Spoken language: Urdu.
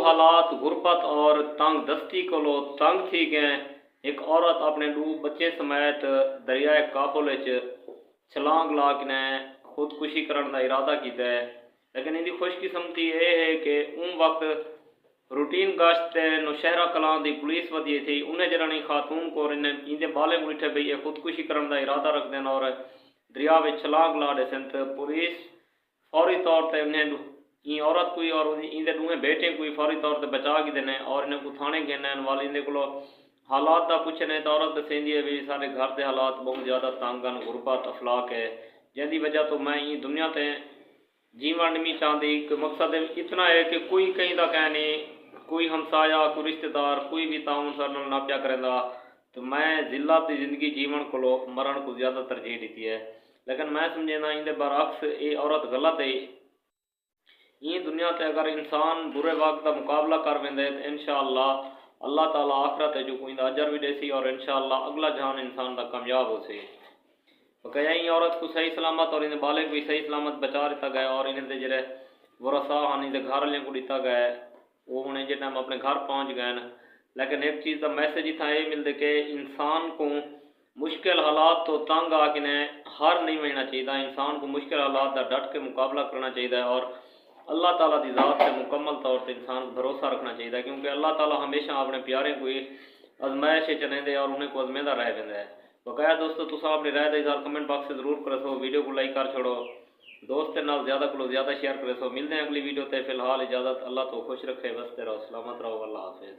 حالات غربت اور تنگ دستی کو تنگ تھی گئے ایک عورت اپنے دو بچے سمیت دریائے کابل چھلانگ لا کے خودکشی کرنے کا ارادہ کیتا ہے، لیکن ان کی خوش قسمتی یہ ہے کہ ان وقت روٹین گشت نوشہرہ کلاں دی پولیس ودی تھی، انہیں جرانی خاتون کو اور ان بالے کو ڈٹھے بھئی یہ خودکشی کرنے کا ارادہ رکھ دین اور دریا میں چھلانگ لا دے سن، پولیس فوری طور تے انہیں این عورت کوئی اور ان دوہیں بیٹے کوئی فوری طور تے بچا کے دینے اور انہیں کو تھانے گئے والی ان کو حالات دا پوچھنے تو عورت دسیندی ہے بھی سارے گھر دے حالات بہت زیادہ تنگن غربت افلاق ہے، جن دی وجہ تو میں این دنیا تے جیون نہیں چاہتی کہ مقصد اتنا ہے کہ کوئی کہیں دا کہنے کوئی ہمسایا کوئی رشتہ دار کوئی بھی تعاون سر نہ پیا کریندا، تو میں ذلت دی زندگی جیون کو مرن کو زیادہ ترجیح دیتی ہے، لیکن میں سمجھنا ان دے برعکس یہ عورت غلط ہے۔ یہ دنیا تے اگر انسان برے وقت کا مقابلہ کر ویندے تو انشاءاللہ اللہ تعالیٰ آخرت ہے جو کوئی اجر بھی دے سی اور انشاءاللہ اگلا جہان انسان دا کامیاب ہو سی۔ کہ این عورت کو صحیح سلامت اور ان بالغ بھی صحیح سلامت بچا دیتا گیا اور انہیں دے جڑے ورثاء ہیں ان دے گھر والوں کو دیتا گیا وہ انہیں جس ٹائم اپنے گھر پہنچ گئے، لیکن ایک چیز کا میسج ہی تھا یہ ملتے کہ انسان کو مشکل حالات تو تنگ آ کے ہار نہیں ملنا چاہیے، انسان کو مشکل حالات کا ڈٹ کے مقابلہ کرنا چاہیے اور اللہ تعالیٰ کی ذات سے مکمل طور پر انسان کو بھروسہ رکھنا چاہیے، کیونکہ اللہ تعالیٰ ہمیشہ اپنے پیارے کو آزمائش چلیں اور انہیں کو آزمیدہ رہ پہ ہے۔ بقایا دوستو تصا اپنی رائے کا اظہار کمنٹ باکس سے ضرور کرے سو، ویڈیو کو لائک کر چھوڑو، دوست نال زیادہ کو زیادہ شیئر کرے سو۔ ملتے ہیں اگلی ویڈیو تے، فی الحال اجازت، اللہ تو خوش رکھے، بستے رہو، سلامت رہو، اللہ حافظ۔